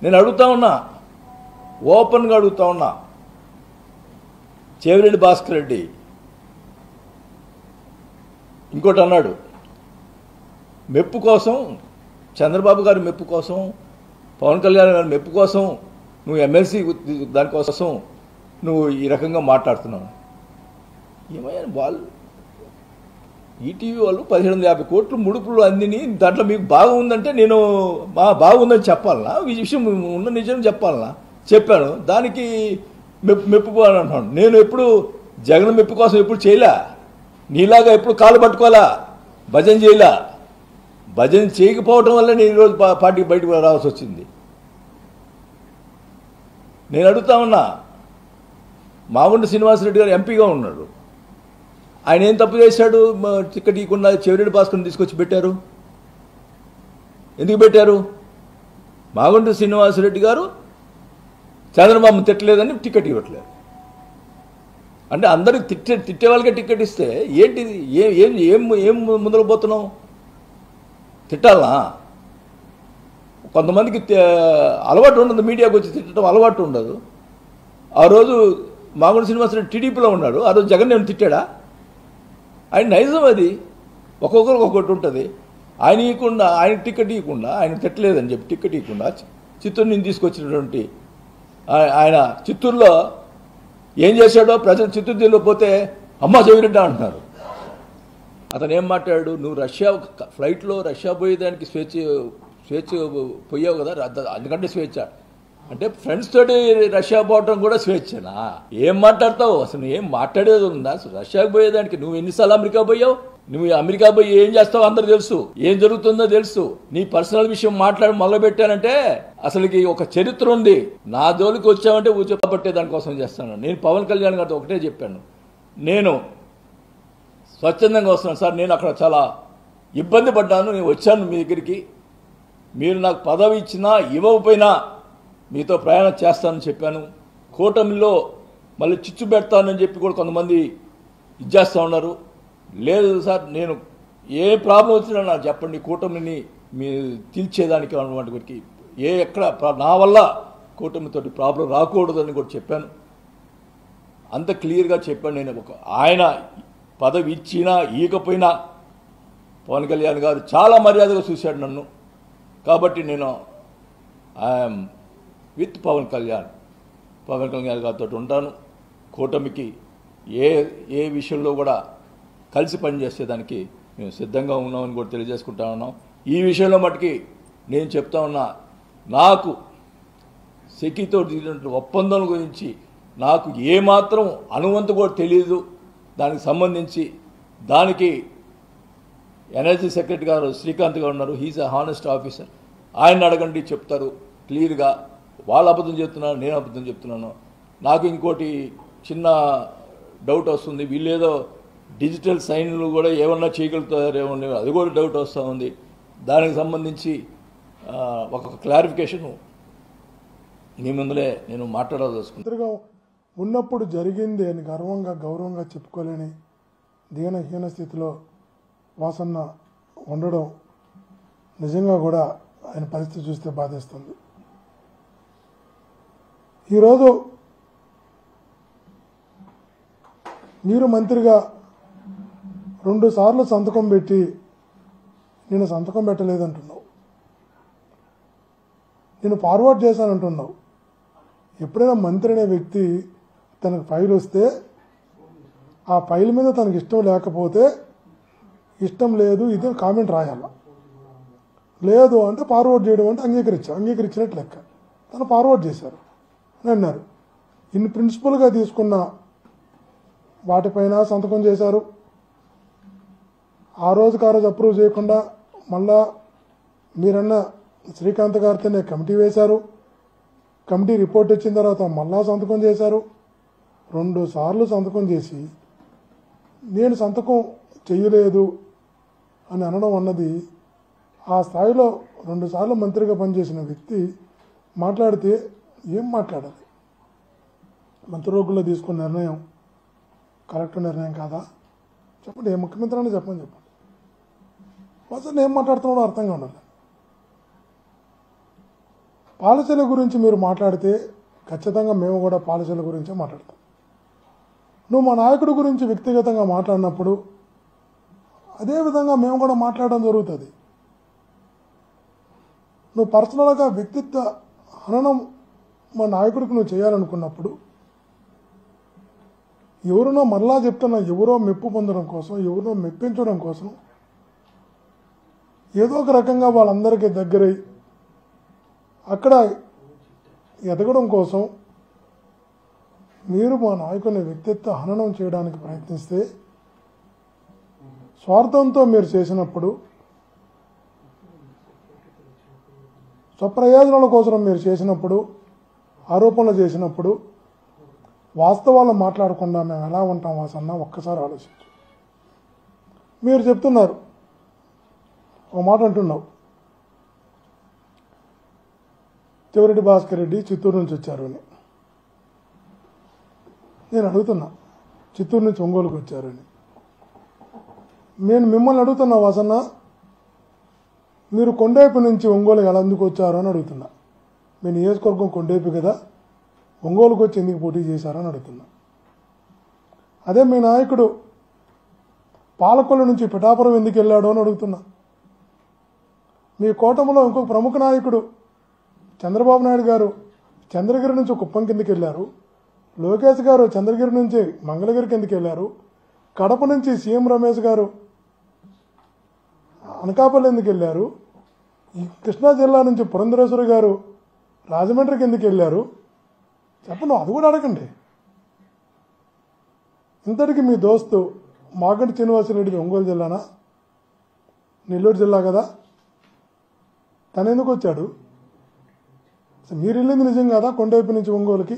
నేను అడుగుతా ఉన్నా, ఓపెన్గా అడుగుతా ఉన్నా, చెవిరెడ్డి భాస్కర్ రెడ్డి ఇంకోటి అన్నాడు, మెప్పు కోసం, చంద్రబాబు గారి మెప్పు కోసం, పవన్ కళ్యాణ్ గారి మెప్పు కోసం నువ్వు ఎమ్మెల్సీ దానికోసం నువ్వు ఈ రకంగా మాట్లాడుతున్నావు. ఏమయ్యా వాళ్ళు ఈటీవీ వాళ్ళు 1750 కోట్లు ముడుపులు అందిని దాంట్లో మీకు బాగుందంటే నేను బాగుందని చెప్పాలనా? ఈ విషయం ఉన్న నిజం చెప్పాలనా? చెప్పాను. దానికి మెప్పు అని అంటున్నాను. నేను ఎప్పుడు జగన్ మెప్పు కోసం ఎప్పుడు చేయలే, నీలాగా ఎప్పుడు కాలు పట్టుకోవాలా, భజన చేయలే. భజన చేయకపోవటం వల్ల నేను ఈరోజు పార్టీకి బయటకు రావాల్సి వచ్చింది. నేను అడుగుతా ఉన్నా, మాగుంట శ్రీనివాసరెడ్డి గారు ఎంపీగా ఉన్నాడు, ఆయన ఏం తప్పు చేశాడు? టికెట్ ఇవ్వకుండా చెవిరెడ్డి భాస్కర్ని తీసుకొచ్చి పెట్టారు. ఎందుకు పెట్టారు? మాగుంట శ్రీనివాసరెడ్డి గారు చంద్రబాబు తిట్టలేదని టికెట్ ఇవ్వట్లేదు అంటే అందరికి తిట్టే వాళ్ళకే టికెట్ ఇస్తే ఏంటిది? ఏం ముందర పోతున్నావు? తిట్టాలనా? కొంతమందికి అలవాటు ఉండదు, మీడియాకు వచ్చి తిట్టడం అలవాటు ఉండదు. ఆ రోజు మాగుంట శ్రీనివాసరెడ్డి టీడీపీలో ఉన్నాడు, ఆ రోజు జగన్ నేను తిట్టాడా? ఆయన నైజం అది, ఒక్కొక్కరికి ఒక్కొక్కటి ఉంటుంది. ఆయన ఇవ్వకుండా, ఆయన టికెట్ ఇవ్వకుండా, ఆయన తిట్టలేదని చెప్పి టికెట్ ఇవ్వకుండా చిత్తూరు నుంచి తీసుకొచ్చినటువంటి ఆయన చిత్తూరులో ఏం చేశాడో ప్రజలు చిత్తూరు జిల్లాలో పోతే అమ్మ చెవిరెడ్డి అంటున్నారు. అతను ఏం మాట్లాడాడు? నువ్వు రష్యా ఫ్లైట్లో రష్యా పోయేదానికి స్వేచ్ఛ పోయావు కదా, అందుకంటే స్వేచ్ఛ అంటే ఫ్రెండ్స్ తోటి రష్యా పోవటం కూడా స్వేచ్ఛనా? ఏం మాట్లాడతావు అసలు? ఏం మాట్లాడేది ఉందా? రష్యాకు పోయేదానికి నువ్వు ఎన్నిసార్లు అమెరికా పోయావు? నువ్వు అమెరికా పోయి ఏం చేస్తావు అందరు తెలుసు, ఏం జరుగుతుందో తెలుసు. నీ పర్సనల్ విషయం మాట్లాడి మొదలుపెట్టానంటే అసలుకి ఒక చరిత్ర ఉంది. నా జోలికి వచ్చావంటే ఊచపట్టే దానికోసం చేస్తాను. నేను పవన్ కళ్యాణ్ గారితో ఒకటే చెప్పాను, నేను స్వచ్ఛందంగా వస్తున్నాను సార్, నేను అక్కడ చాలా ఇబ్బంది పడ్డాను, నేను వచ్చాను మీ దగ్గరికి, మీరు నాకు పదవి ఇచ్చినా ఇవ్వకపోయినా మీతో ప్రయాణం చేస్తానని చెప్పాను. కూటమిలో మళ్ళీ చిచ్చు పెడతానని చెప్పి కూడా కొంతమంది ఇచ్చేస్తూ ఉన్నారు. లేదు సార్, నేను ఏ ప్రాబ్లం వచ్చినా నాకు చెప్పండి, కూటమిని మీ తీర్చేదానికి అన్నటువంటి ఎక్కడ నా వల్ల కూటమితోటి ప్రాబ్లం రాకూడదని కూడా చెప్పాను. అంత క్లియర్గా చెప్పాను. నేను ఆయన పదవి ఇచ్చినా ఇవ్వకపోయినా పవన్ కళ్యాణ్ గారు చాలా మర్యాదగా చూశాడు నన్ను. కాబట్టి నేను ఐఎమ్ విత్ పవన్ కళ్యాణ్ గారితో ఉంటాను. కూటమికి ఏ విషయంలో కూడా కలిసి పనిచేసేదానికి మేము సిద్ధంగా ఉన్నామని కూడా తెలియజేసుకుంటా ఉన్నాం. ఈ విషయంలో మటుకి నేను చెప్తా ఉన్నా, నాకు సెకీతో దిగినటువంటి ఒప్పందం గురించి నాకు ఏమాత్రం అనువంత కూడా తెలియదు. దానికి సంబంధించి దానికి ఎనర్జీ సెక్రటరీ గారు శ్రీకాంత్ గారు ఉన్నారు, హీజ్ అ హానెస్ట్ ఆఫీసర్. ఆయన అడగండి, చెప్తారు క్లియర్గా. వాళ్ళు అబద్ధం చెప్తున్నారు, నేను అబద్ధం చెప్తున్నాను. నాకు ఇంకోటి చిన్న డౌట్ వస్తుంది, వీళ్ళేదో డిజిటల్ సైన్లు కూడా ఏమన్నా చేయగలుగుతారేమో, అది కూడా డౌట్ వస్తూ ఉంది. దానికి సంబంధించి ఒక క్లారిఫికేషన్ మీ ముందులే నేను మాట్లాడాల్సుకుంటున్నాను. ఉన్నప్పుడు జరిగింది అని గౌరవంగా చెప్పుకోలేని దీనహీన స్థితిలో వాసన్న ఉండడం నిజంగా కూడా ఆయన పరిస్థితి చూస్తే బాధేస్తుంది. ఈరోజు మీరు మంత్రిగా 2 సార్లు సంతకం పెట్టి నేను సంతకం పెట్టలేదంటున్నావు, నేను ఫార్వర్డ్ చేశానంటున్నావు. ఎప్పుడైనా మంత్రి అనే వ్యక్తి తనకు ఫైల్ వస్తే ఆ ఫైల్ మీద తనకు ఇష్టం లేకపోతే ఇష్టం లేదు ఇది కామెంట్ రాయాల, లేదు అంటే ఫార్వర్డ్ చేయడం అంటే అంగీకరించినట్టు లెక్క. తను ఫార్వర్డ్ చేశారు అని అన్నారు. ఇన్ని ప్రిన్సిపల్గా తీసుకున్న వాటిపైన సంతకం చేశారు. ఆ రోజుకి అప్రూవ్ చేయకుండా మళ్ళా మీరన్న శ్రీకాంత్ గారితోనే కమిటీ వేశారు. కమిటీ రిపోర్ట్ వచ్చిన తర్వాత మళ్ళా సంతకం చేశారు. 2 సార్లు సంతకం చేసి నేను సంతకం చెయ్యలేదు అని అనడం అన్నది, ఆ స్థాయిలో 2 సార్లు మంత్రిగా పనిచేసిన వ్యక్తి మాట్లాడితే ఏం మాట్లాడాలి? మంత్రివర్గంలో తీసుకున్న నిర్ణయం కరెక్ట్ నిర్ణయం కాదా? చెప్పండి. ఏ ముఖ్యమంత్రి అని చెప్పండి. అసలు ఏం మాట్లాడుతున్నాడో అర్థంగా ఉండాలి. పాలసీల గురించి మీరు మాట్లాడితే ఖచ్చితంగా మేము కూడా పాలసీల గురించే మాట్లాడతాం. నువ్వు మా నాయకుడి గురించి వ్యక్తిగతంగా మాట్లాడినప్పుడు అదేవిధంగా మేము కూడా మాట్లాడడం జరుగుతుంది. నువ్వు పర్సనల్గా వ్యక్తిత్వ హననం మా నాయకుడికి నువ్వు చేయాలనుకున్నప్పుడు ఎవరినో మరలా చెప్తున్నా, ఎవరో మెప్పు పొందడం కోసం, ఎవరినో మెప్పించడం కోసం ఏదో ఒక రకంగా వాళ్ళందరికీ దగ్గరై అక్కడ ఎదగడం కోసం మీరు మా నాయకుని వ్యక్తిత్వ హననం చేయడానికి ప్రయత్నిస్తే, స్వార్థంతో మీరు చేసినప్పుడు, స్వప్రయోజనాల కోసం మీరు చేసినప్పుడు, ఆరోపణలు చేసినప్పుడు వాస్తవాలు మాట్లాడకుండా మేము ఎలా ఉంటాం వాసన్న ఒక్కసారి ఆలోచించు. మీరు చెప్తున్నారు, ఒక మాట అంటున్నావు, చివరెడ్డి భాస్కర్ రెడ్డి చిత్తూరు నుంచి వచ్చారు అని. నేను అడుగుతున్నా, చిత్తూరు నుంచి ఒంగోలుకు వచ్చారని. నేను మిమ్మల్ని అడుగుతున్నా వాసన్న, మీరు కొండేపు నుంచి ఒంగోలు ఎలా ఎందుకు వచ్చారు అని అడుగుతున్నా. మీ నియోజకవర్గం కొండేపు కదా, ఒంగోలుకు వచ్చి ఎందుకు పోటీ చేశారని అడుగుతున్నా. అదే మీ నాయకుడు పాలకొల్లు నుంచి పిఠాపురం ఎందుకు వెళ్ళాడో అని అడుగుతున్నా. మీ కూటమిలో ఇంకొక ప్రముఖ నాయకుడు చంద్రబాబు నాయుడు గారు చంద్రగిరి నుంచి కుప్పం కిందకి వెళ్ళారు, లోకేష్ గారు చంద్రగిరి నుంచి మంగళగిరికి ఎందుకు వెళ్ళారు, కడప నుంచి సీఎం రమేష్ గారు అనకాపల్లి ఎందుకు వెళ్ళారు, ఈ కృష్ణా జిల్లా నుంచి పురంధరేశ్వరి గారు రాజమండ్రికి ఎందుకు వెళ్ళారు చెప్పండి. అది కూడా అడగండి. ఇంతటికి మీ దోస్తు మాగంటి శ్రీనివాసరెడ్డిది ఒంగోలు జిల్లానా, నెల్లూరు జిల్లా కదా, తను ఎందుకు వచ్చాడు? మీరు వెళ్ళింది నిజం కదా కొండవైపు నుంచి ఒంగోలుకి?